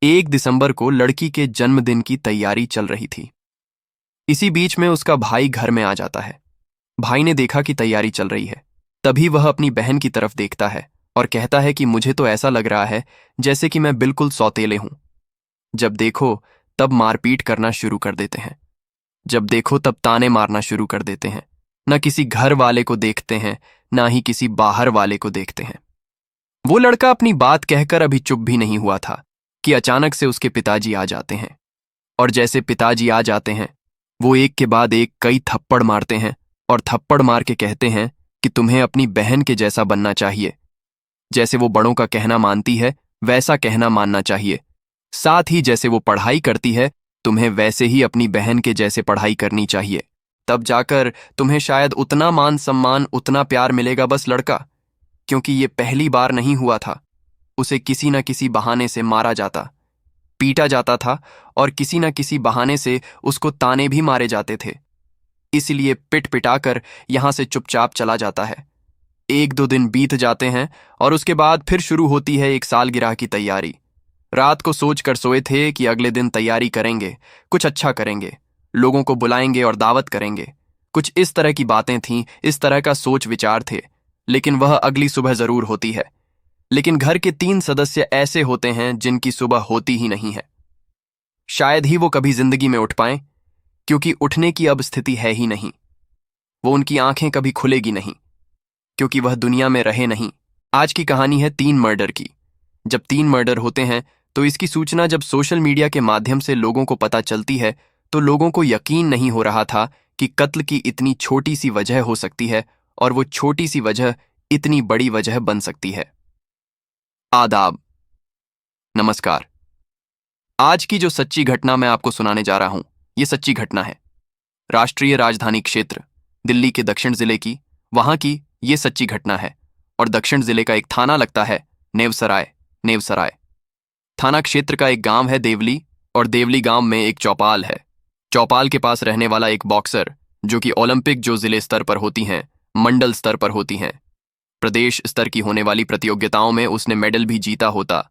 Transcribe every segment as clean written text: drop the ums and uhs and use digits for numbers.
1 दिसंबर को लड़की के जन्मदिन की तैयारी चल रही थी। इसी बीच में उसका भाई घर में आ जाता है। भाई ने देखा कि तैयारी चल रही है, तभी वह अपनी बहन की तरफ देखता है और कहता है कि मुझे तो ऐसा लग रहा है जैसे कि मैं बिल्कुल सौतेले हूं। जब देखो तब मारपीट करना शुरू कर देते हैं। जब देखो तब ताने मारना शुरू कर देते हैं। न किसी घर वाले को देखते हैं, ना ही किसी बाहर वाले को देखते हैं। वो लड़का अपनी बात कहकर अभी चुप भी नहीं हुआ था कि अचानक से उसके पिताजी आ जाते हैं। और जैसे पिताजी आ जाते हैं, वो एक के बाद एक कई थप्पड़ मारते हैं और थप्पड़ मार के कहते हैं कि तुम्हें अपनी बहन के जैसा बनना चाहिए। जैसे वो बड़ों का कहना मानती है, वैसा कहना मानना चाहिए। साथ ही जैसे वो पढ़ाई करती है, तुम्हें वैसे ही अपनी बहन के जैसे पढ़ाई करनी चाहिए। तब जाकर तुम्हें शायद उतना मान सम्मान, उतना प्यार मिलेगा। बस लड़का, क्योंकि ये पहली बार नहीं हुआ था, उसे किसी न किसी बहाने से मारा जाता, पीटा जाता था और किसी न किसी बहाने से उसको ताने भी मारे जाते थे। इसलिए पिट पिटाकर यहां से चुपचाप चला जाता है। 1-2 दिन बीत जाते हैं और उसके बाद फिर शुरू होती है एक सालगिरह की तैयारी। रात को सोच कर सोए थे कि अगले दिन तैयारी करेंगे, कुछ अच्छा करेंगे, लोगों को बुलाएंगे और दावत करेंगे। कुछ इस तरह की बातें थीं, इस तरह का सोच विचार थे। लेकिन वह अगली सुबह जरूर होती है। लेकिन घर के 3 सदस्य ऐसे होते हैं जिनकी सुबह होती ही नहीं है। शायद ही वो कभी जिंदगी में उठ पाएं, क्योंकि उठने की अब स्थिति है ही नहीं। वो उनकी आंखें कभी खुलेगी नहीं, क्योंकि वह दुनिया में रहे नहीं। आज की कहानी है 3 मर्डर की। जब 3 मर्डर होते हैं तो इसकी सूचना जब सोशल मीडिया के माध्यम से लोगों को पता चलती है, तो लोगों को यकीन नहीं हो रहा था कि कत्ल की इतनी छोटी सी वजह हो सकती है और वो छोटी सी वजह इतनी बड़ी वजह बन सकती है। आदाब, नमस्कार। आज की जो सच्ची घटना मैं आपको सुनाने जा रहा हूं, ये सच्ची घटना है। राष्ट्रीय राजधानी क्षेत्र दिल्ली के दक्षिण जिले की, वहां की ये सच्ची घटना है। और दक्षिण जिले का एक थाना लगता है नेवसराय। नेवसराय थाना क्षेत्र का एक गांव है देवली, और देवली गांव में एक चौपाल है। चौपाल के पास रहने वाला एक बॉक्सर, जो कि ओलंपिक जो जिले स्तर पर होती हैं, मंडल स्तर पर होती हैं, प्रदेश स्तर की होने वाली प्रतियोगिताओं में उसने मेडल भी जीता होता।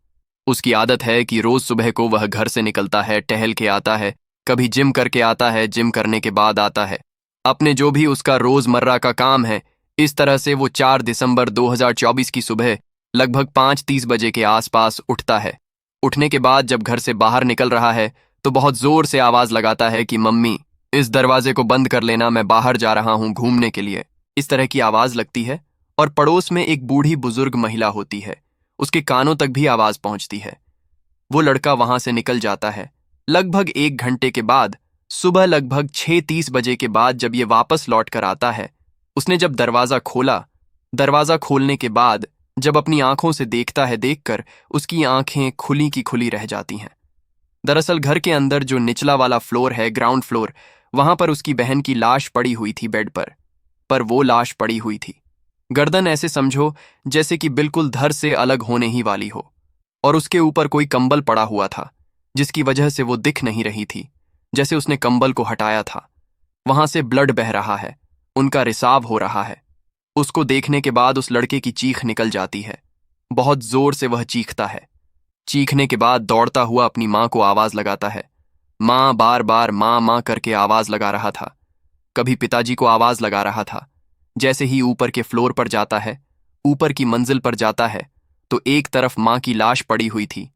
उसकी आदत है कि रोज सुबह को वह घर से निकलता है, टहल के आता है, कभी जिम करके आता है, जिम करने के बाद आता है, अपने जो भी उसका रोजमर्रा का काम है। इस तरह से वो 4 दिसंबर 2024 की सुबह लगभग 5:30 बजे के आसपास उठता है। उठने के बाद जब घर से बाहर निकल रहा है तो बहुत जोर से आवाज लगाता है कि मम्मी, इस दरवाजे को बंद कर लेना, मैं बाहर जा रहा हूं घूमने के लिए। इस तरह की आवाज लगती है और पड़ोस में एक बूढ़ी बुजुर्ग महिला होती है, उसके कानों तक भी आवाज पहुंचती है। वो लड़का वहां से निकल जाता है। लगभग 1 घंटे के बाद, सुबह लगभग 6:30 बजे के बाद जब ये वापस लौट कर आता है, उसने जब दरवाजा खोला, दरवाजा खोलने के बाद जब अपनी आंखों से देखता है, देखकर उसकी आंखें खुली की खुली रह जाती हैं। दरअसल घर के अंदर जो निचला वाला फ्लोर है, ग्राउंड फ्लोर, वहां पर उसकी बहन की लाश पड़ी हुई थी बेड पर वो लाश पड़ी हुई थी, गर्दन ऐसे समझो जैसे कि बिल्कुल धड़ से अलग होने ही वाली हो, और उसके ऊपर कोई कंबल पड़ा हुआ था, जिसकी वजह से वो दिख नहीं रही थी। जैसे उसने कंबल को हटाया था, वहां से ब्लड बह रहा है, उनका रिसाव हो रहा है। उसको देखने के बाद उस लड़के की चीख निकल जाती है। बहुत जोर से वह चीखता है। चीखने के बाद दौड़ता हुआ अपनी माँ को आवाज लगाता है। माँ, बार बार माँ माँ करके आवाज लगा रहा था। कभी पिताजी को आवाज लगा रहा था। जैसे ही ऊपर के फ्लोर पर जाता है, ऊपर की मंजिल पर जाता है, तो एक तरफ माँ की लाश पड़ी हुई थी,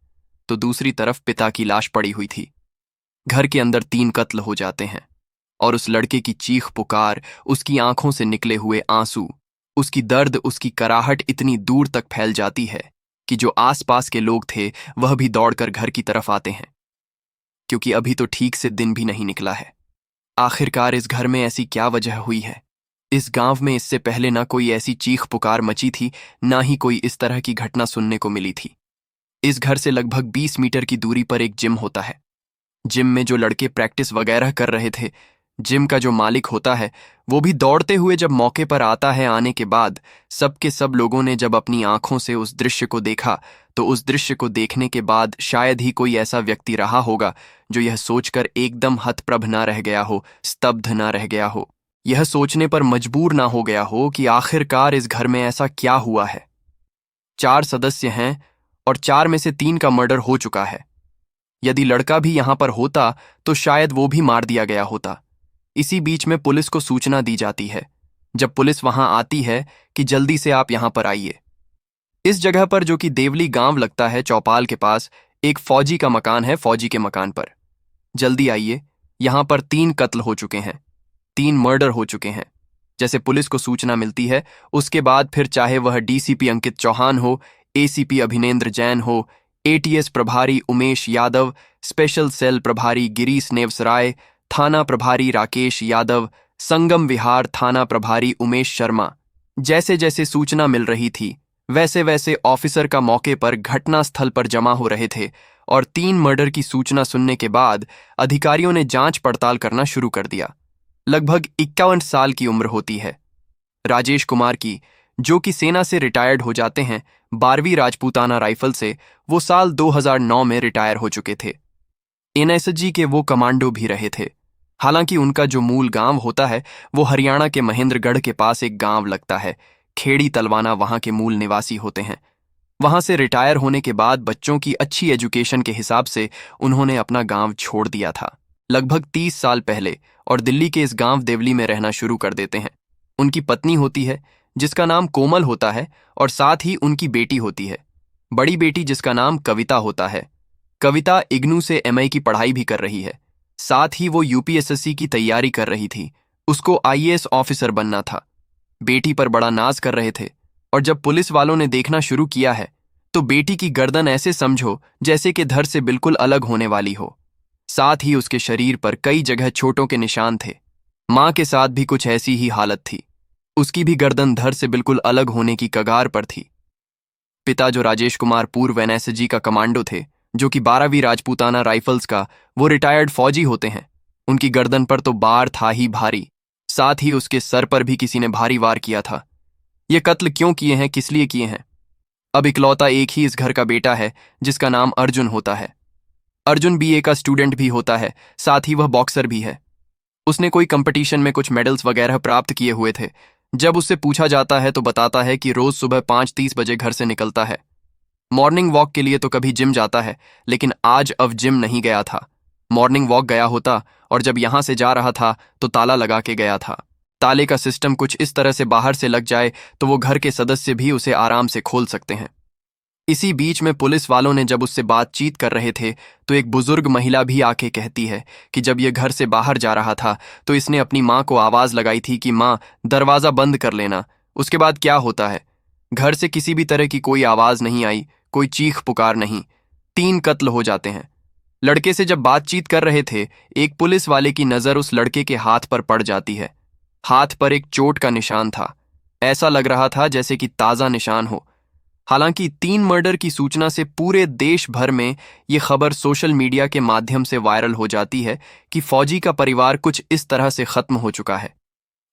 तो दूसरी तरफ पिता की लाश पड़ी हुई थी। घर के अंदर 3 कत्ल हो जाते हैं, और उस लड़के की चीख पुकार, उसकी आंखों से निकले हुए आंसू, उसकी दर्द, उसकी कराहट इतनी दूर तक फैल जाती है कि जो आसपास के लोग थे वह भी दौड़कर घर की तरफ आते हैं, क्योंकि अभी तो ठीक से दिन भी नहीं निकला है। आखिरकार इस घर में ऐसी क्या वजह हुई है? इस गांव में इससे पहले ना कोई ऐसी चीख पुकार मची थी, ना ही कोई इस तरह की घटना सुनने को मिली थी। इस घर से लगभग 20 मीटर की दूरी पर एक जिम होता है। जिम में जो लड़के प्रैक्टिस वगैरह कर रहे थे, जिम का जो मालिक होता है, वो भी दौड़ते हुए जब मौके पर आता है, आने के बाद सबके सब लोगों ने जब अपनी आंखों से उस दृश्य को देखा, तो उस दृश्य को देखने के बाद शायद ही कोई ऐसा व्यक्ति रहा होगा जो यह सोचकर एकदम हतप्रभ ना रह गया हो, स्तब्ध ना रह गया हो, यह सोचने पर मजबूर ना हो गया हो कि आखिरकार इस घर में ऐसा क्या हुआ है। 4 सदस्य हैं और 4 में से 3 का मर्डर हो चुका है। यदि लड़का भी यहां पर होता तो शायद वो भी मार दिया गया होता। इसी बीच में पुलिस को सूचना दी जाती है। जब पुलिस वहां आती है कि जल्दी से आप यहां पर आइए। इस जगह पर, जो कि देवली गांव लगता है, चौपाल के पास एक फौजी का मकान है। फौजी के मकान पर जल्दी आइए, यहां पर 3 कत्ल हो चुके हैं, 3 मर्डर हो चुके हैं। जैसे पुलिस को सूचना मिलती है, उसके बाद फिर चाहे वह डीसीपी अंकित चौहान हो, एसीपी अभिनेंद्र जैन हो, एटीएस प्रभारी उमेश यादव, स्पेशल सेल प्रभारी गिरीश नेवसराय, थाना प्रभारी राकेश यादव, संगम विहार थाना प्रभारी उमेश शर्मा, जैसे जैसे सूचना मिल रही थी वैसे वैसे ऑफिसर का मौके पर घटनास्थल पर जमा हो रहे थे। और 3 मर्डर की सूचना सुनने के बाद अधिकारियों ने जांच पड़ताल करना शुरू कर दिया। लगभग 51 साल की उम्र होती है राजेश कुमार की, जो कि सेना से रिटायर्ड हो जाते हैं। 12वीं राजपूताना राइफल से वो साल 2009 में रिटायर हो चुके थे। एनएसजी के वो कमांडो भी रहे थे। हालांकि उनका जो मूल गांव होता है वो हरियाणा के महेंद्रगढ़ के पास एक गांव लगता है, खेड़ी तलवाना, वहां के मूल निवासी होते हैं। वहां से रिटायर होने के बाद बच्चों की अच्छी एजुकेशन के हिसाब से उन्होंने अपना गांव छोड़ दिया था लगभग 30 साल पहले, और दिल्ली के इस गांव देवली में रहना शुरू कर देते हैं। उनकी पत्नी होती है जिसका नाम कोमल होता है, और साथ ही उनकी बेटी होती है, बड़ी बेटी जिसका नाम कविता होता है। कविता इग्नू से एमए की पढ़ाई भी कर रही है। साथ ही वो यूपीएसएससी की तैयारी कर रही थी। उसको आईएएस ऑफिसर बनना था। बेटी पर बड़ा नाज कर रहे थे, और जब पुलिस वालों ने देखना शुरू किया है तो बेटी की गर्दन ऐसे समझो जैसे कि धड़ से बिल्कुल अलग होने वाली हो। साथ ही उसके शरीर पर कई जगह चोटों के निशान थे। मां के साथ भी कुछ ऐसी ही हालत थी, उसकी भी गर्दन धड़ से बिल्कुल अलग होने की कगार पर थी। पिता, जो राजेश कुमार पूर्व एनएसजी का कमांडो थे, जो कि 12वीं राजपूताना राइफल्स का वो रिटायर्ड फौजी होते हैं, उनकी गर्दन पर तो बार था ही भारी, साथ ही उसके सर पर भी किसी ने भारी वार किया था। ये कत्ल क्यों किए हैं, किस लिए किए हैं? अब इकलौता एक ही इस घर का बेटा है जिसका नाम अर्जुन होता है। अर्जुन बीए का स्टूडेंट भी होता है, साथ ही वह बॉक्सर भी है। उसने कोई कंपटीशन में कुछ मेडल्स वगैरह प्राप्त किए हुए थे। जब उससे पूछा जाता है तो बताता है कि रोज सुबह 5:30 बजे घर से निकलता है। मॉर्निंग वॉक के लिए तो कभी जिम जाता है, लेकिन आज अब जिम नहीं गया था। मॉर्निंग वॉक गया होता, और जब यहां से जा रहा था तो ताला लगा के गया था। ताले का सिस्टम कुछ इस तरह से बाहर से लग जाए तो वो घर के सदस्य भी उसे आराम से खोल सकते हैं। इसी बीच में पुलिस वालों ने जब उससे बातचीत कर रहे थे तो एक बुजुर्ग महिला भी आके कहती है कि जब ये घर से बाहर जा रहा था तो इसने अपनी माँ को आवाज लगाई थी कि माँ, दरवाजा बंद कर लेना। उसके बाद क्या होता है, घर से किसी भी तरह की कोई आवाज नहीं आई, कोई चीख पुकार नहीं। 3 कत्ल हो जाते हैं। लड़के से जब बातचीत कर रहे थे, एक पुलिस वाले की नजर उस लड़के के हाथ पर पड़ जाती है। हाथ पर एक चोट का निशान था। ऐसा लग रहा था जैसे कि ताजा निशान हो। हालांकि 3 मर्डर की सूचना से पूरे देश भर में ये खबर सोशल मीडिया के माध्यम से वायरल हो जाती है कि फौजी का परिवार कुछ इस तरह से खत्म हो चुका है।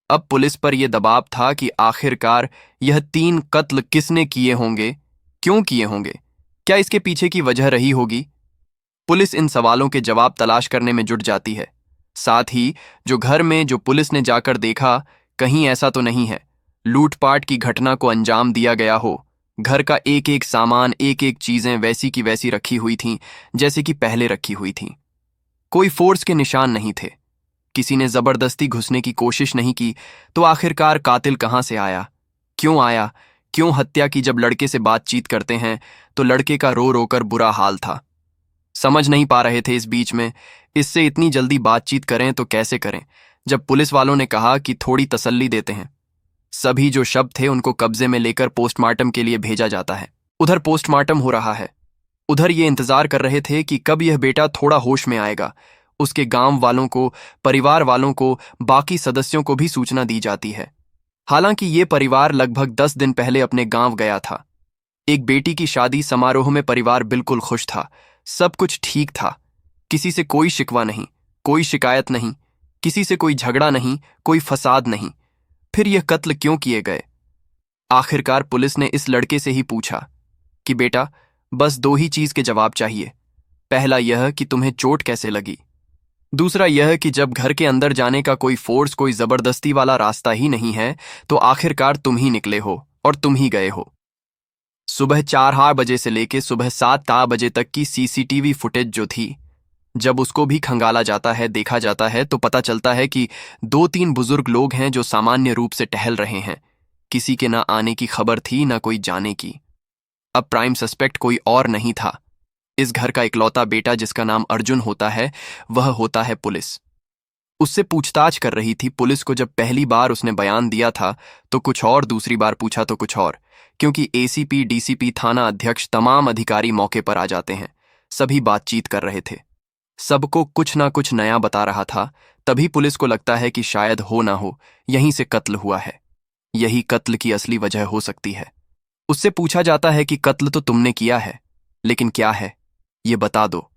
अब पुलिस पर यह दबाव था कि आखिरकार यह 3 कत्ल किसने किए होंगे, क्यों किए होंगे, क्या इसके पीछे की वजह रही होगी। पुलिस इन सवालों के जवाब तलाश करने में जुट जाती है। साथ ही जो घर में जो पुलिस ने जाकर देखा, कहीं ऐसा तो नहीं है लूटपाट की घटना को अंजाम दिया गया हो। घर का एक एक सामान, एक एक चीजें वैसी की वैसी रखी हुई थीं जैसे कि पहले रखी हुई थीं। कोई फोर्स के निशान नहीं थे। किसी ने जबरदस्ती घुसने की कोशिश नहीं की। तो आखिरकार कातिल कहां से आया, क्यों हत्या की। जब लड़के से बातचीत करते हैं तो लड़के का रो रो कर बुरा हाल था। समझ नहीं पा रहे थे इस बीच में इससे इतनी जल्दी बातचीत करें तो कैसे करें। जब पुलिस वालों ने कहा कि थोड़ी तसल्ली देते हैं, सभी जो शव थे उनको कब्जे में लेकर पोस्टमार्टम के लिए भेजा जाता है। उधर पोस्टमार्टम हो रहा है, उधर ये इंतजार कर रहे थे कि कब यह बेटा थोड़ा होश में आएगा। उसके गांव वालों को, परिवार वालों को, बाकी सदस्यों को भी सूचना दी जाती है। हालांकि ये परिवार लगभग 10 दिन पहले अपने गांव गया था। एक बेटी की शादी समारोह में परिवार बिल्कुल खुश था, सब कुछ ठीक था। किसी से कोई शिकवा नहीं, कोई शिकायत नहीं, किसी से कोई झगड़ा नहीं, कोई फसाद नहीं। फिर यह कत्ल क्यों किए गए? आखिरकार पुलिस ने इस लड़के से ही पूछा कि बेटा, बस 2 ही चीज के जवाब चाहिए। पहला यह कि तुम्हें चोट कैसे लगी, दूसरा यह कि जब घर के अंदर जाने का कोई फोर्स, कोई जबरदस्ती वाला रास्ता ही नहीं है तो आखिरकार तुम ही निकले हो और तुम ही गए हो। सुबह 4 बजे से लेके सुबह 7 बजे तक की सीसीटीवी फुटेज जो थी, जब उसको भी खंगाला जाता है, देखा जाता है, तो पता चलता है कि 2-3 बुजुर्ग लोग हैं जो सामान्य रूप से टहल रहे हैं। किसी के ना आने की खबर थी, ना कोई जाने की। अब प्राइम सस्पेक्ट कोई और नहीं था। इस घर का इकलौता बेटा जिसका नाम अर्जुन होता है, वह होता है पुलिस। उससे पूछताछ कर रही थी पुलिस को। जब पहली बार उसने बयान दिया था तो कुछ और, दूसरी बार पूछा तो कुछ और, क्योंकि एसीपी, डीसीपी, थाना अध्यक्ष, तमाम अधिकारी मौके पर आ जाते हैं। सभी बातचीत कर रहे थे, सबको कुछ ना कुछ नया बता रहा था। तभी पुलिस को लगता है कि शायद हो ना हो, यहीं से कत्ल हुआ है, यही कत्ल की असली वजह हो सकती है। उससे पूछा जाता है कि कत्ल तो तुमने किया है, लेकिन क्या है ये बता दो।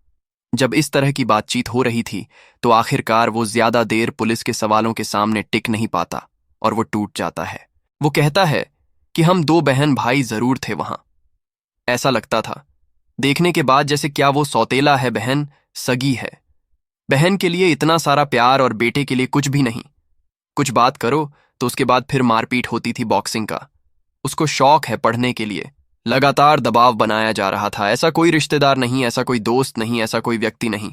जब इस तरह की बातचीत हो रही थी तो आखिरकार वो ज्यादा देर पुलिस के सवालों के सामने टिक नहीं पाता और वो टूट जाता है। वो कहता है कि हम 2 बहन भाई जरूर थे वहां। ऐसा लगता था देखने के बाद जैसे क्या वो सौतेला है, बहन सगी है। बहन के लिए इतना सारा प्यार और बेटे के लिए कुछ भी नहीं। कुछ बात करो तो उसके बाद फिर मारपीट होती थी, बॉक्सिंग का। उसको शौक है पढ़ने के लिए। लगातार दबाव बनाया जा रहा था। ऐसा कोई रिश्तेदार नहीं, ऐसा कोई दोस्त नहीं, ऐसा कोई व्यक्ति नहीं।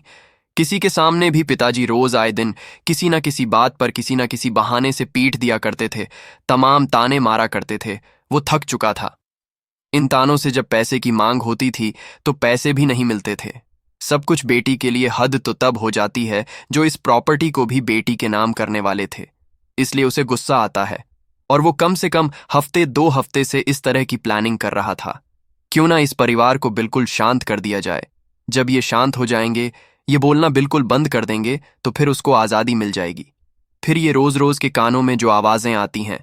किसी के सामने भी पिताजी रोज आए दिन किसी ना किसी बात पर, किसी ना किसी बहाने से पीट दिया करते थे, तमाम ताने मारा करते थे। वो थक चुका था। इन तानों से जब पैसे की मांग होती थी तो पैसे भी नहीं मिलते थे। सब कुछ बेटी के लिए हद तो तब हो जाती है जो इस प्रॉपर्टी को भी बेटी के नाम करने वाले थे। इसलिए उसे गुस्सा आता है और वो कम से कम हफ्ते 2 हफ्ते से इस तरह की प्लानिंग कर रहा था। क्यों ना इस परिवार को बिल्कुल शांत कर दिया जाए। जब ये शांत हो जाएंगे, ये बोलना बिल्कुल बंद कर देंगे, तो फिर उसको आज़ादी मिल जाएगी। फिर ये रोज रोज के कानों में जो आवाजें आती हैं,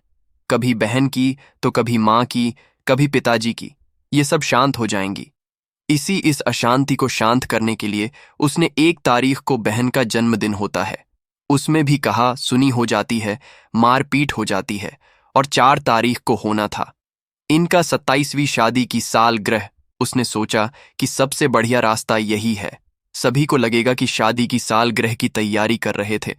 कभी बहन की तो कभी माँ की, कभी पिताजी की, ये सब शांत हो जाएंगी। इस अशांति को शांत करने के लिए उसने 1 तारीख को बहन का जन्मदिन होता है, उसमें भी कहा सुनी हो जाती है, मारपीट हो जाती है, और 4 तारीख को होना था इनका 27वीं शादी की सालगिरह। उसने सोचा कि सबसे बढ़िया रास्ता यही है। सभी को लगेगा कि शादी की सालगिरह की तैयारी कर रहे थे,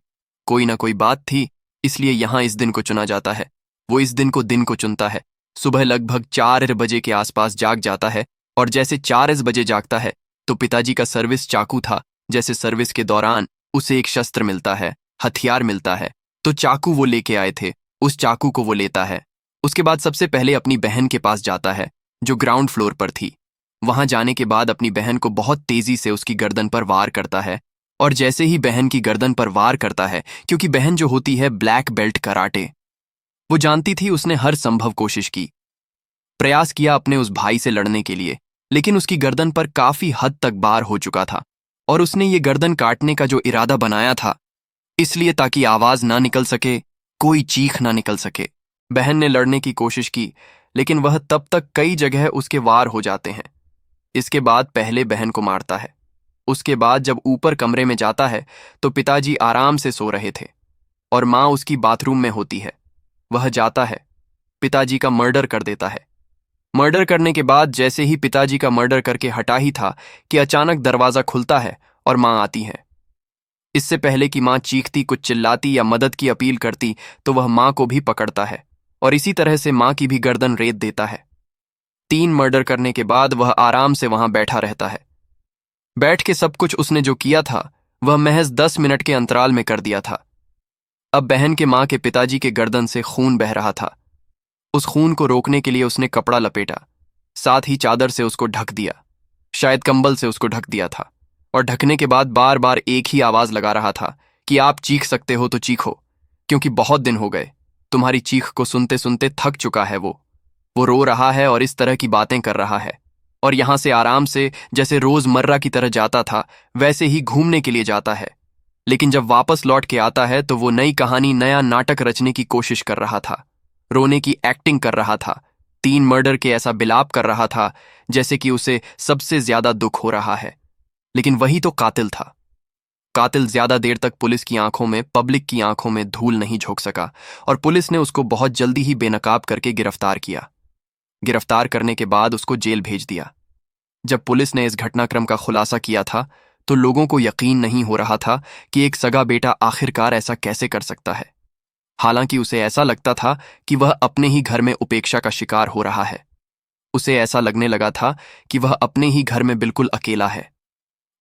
कोई ना कोई बात थी, इसलिए यहां इस दिन को चुना जाता है। वो इस दिन को चुनता है। सुबह लगभग 4 बजे के आसपास जाग जाता है, और जैसे 4 बजे जागता है तो पिताजी का सर्विस चाकू था। जैसे सर्विस के दौरान उसे एक शस्त्र मिलता है, हथियार मिलता है, तो चाकू वो लेके आए थे, उस चाकू को वो लेता है। उसके बाद सबसे पहले अपनी बहन के पास जाता है जो ग्राउंड फ्लोर पर थी। वहां जाने के बाद अपनी बहन को बहुत तेजी से उसकी गर्दन पर वार करता है। और जैसे ही बहन की गर्दन पर वार करता है, क्योंकि बहन जो होती है ब्लैक बेल्ट कराटे, वो जानती थी, उसने हर संभव कोशिश की, प्रयास किया अपने उस भाई से लड़ने के लिए, लेकिन उसकी गर्दन पर काफी हद तक वार हो चुका था। और उसने ये गर्दन काटने का जो इरादा बनाया था, इसलिए ताकि आवाज ना निकल सके, कोई चीख ना निकल सके। बहन ने लड़ने की कोशिश की, लेकिन वह तब तक कई जगह उसके वार हो जाते हैं। इसके बाद पहले बहन को मारता है। उसके बाद जब ऊपर कमरे में जाता है तो पिताजी आराम से सो रहे थे और माँ उसकी बाथरूम में होती है। वह जाता है, पिताजी का मर्डर कर देता है। मर्डर करने के बाद जैसे ही पिताजी का मर्डर करके हटा ही था कि अचानक दरवाजा खुलता है और माँ आती है। इससे पहले कि माँ चीखती, कुछ चिल्लाती या मदद की अपील करती, तो वह माँ को भी पकड़ता है और इसी तरह से माँ की भी गर्दन रेत देता है। 3 मर्डर करने के बाद वह आराम से वहां बैठा रहता है। बैठ के सब कुछ उसने जो किया था वह महज 10 मिनट के अंतराल में कर दिया था। अब बहन के माँ के पिताजी के गर्दन से खून बह रहा था। उस खून को रोकने के लिए उसने कपड़ा लपेटा, साथ ही चादर से उसको ढक दिया, शायद कंबल से उसको ढक दिया था। और ढकने के बाद बार बार एक ही आवाज लगा रहा था कि आप चीख सकते हो तो चीखो, क्योंकि बहुत दिन हो गए, तुम्हारी चीख को सुनते सुनते थक चुका है। वो रो रहा है और इस तरह की बातें कर रहा है, और यहां से आराम से जैसे रोजमर्रा की तरह जाता था वैसे ही घूमने के लिए जाता है। लेकिन जब वापस लौट के आता है तो वो नई कहानी, नया नाटक रचने की कोशिश कर रहा था, रोने की एक्टिंग कर रहा था, 3 मर्डर के ऐसा बिलाप कर रहा था जैसे कि उसे सबसे ज्यादा दुख हो रहा है। लेकिन वही तो कातिल था। कातिल ज्यादा देर तक पुलिस की आंखों में, पब्लिक की आंखों में धूल नहीं झोंक सका, और पुलिस ने उसको बहुत जल्दी ही बेनकाब करके गिरफ्तार किया। गिरफ्तार करने के बाद उसको जेल भेज दिया। जब पुलिस ने इस घटनाक्रम का खुलासा किया था तो लोगों को यकीन नहीं हो रहा था कि एक सगा बेटा आखिरकार ऐसा कैसे कर सकता है। हालांकि उसे ऐसा लगता था कि वह अपने ही घर में उपेक्षा का शिकार हो रहा है। उसे ऐसा लगने लगा था कि वह अपने ही घर में बिल्कुल अकेला है।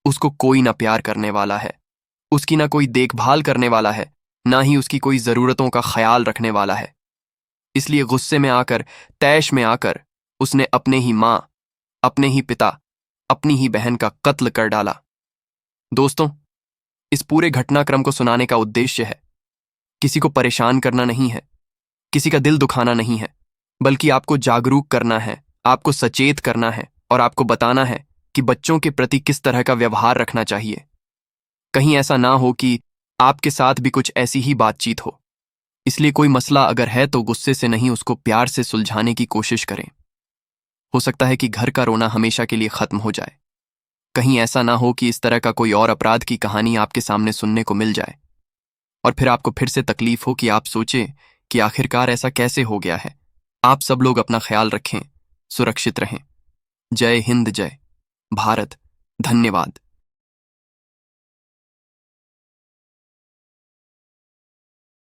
उसको कोई ना प्यार करने वाला है, उसकी ना कोई देखभाल करने वाला है, ना ही उसकी कोई जरूरतों का ख्याल रखने वाला है। इसलिए गुस्से में आकर, तैश में आकर उसने अपने ही माँ, अपने ही पिता, अपनी ही बहन का कत्ल कर डाला। दोस्तों, इस पूरे घटनाक्रम को सुनाने का उद्देश्य है किसी को परेशान करना नहीं है, किसी का दिल दुखाना नहीं है, बल्कि आपको जागरूक करना है, आपको सचेत करना है और आपको बताना है कि बच्चों के प्रति किस तरह का व्यवहार रखना चाहिए। कहीं ऐसा ना हो कि आपके साथ भी कुछ ऐसी ही बातचीत हो। इसलिए कोई मसला अगर है तो गुस्से से नहीं, उसको प्यार से सुलझाने की कोशिश करें। हो सकता है कि घर का रोना हमेशा के लिए खत्म हो जाए। कहीं ऐसा ना हो कि इस तरह का कोई और अपराध की कहानी आपके सामने सुनने को मिल जाए और फिर आपको फिर से तकलीफ हो कि आप सोचें कि आखिरकार ऐसा कैसे हो गया है। आप सब लोग अपना ख्याल रखें, सुरक्षित रहें। जय हिंद, जय भारत। धन्यवाद।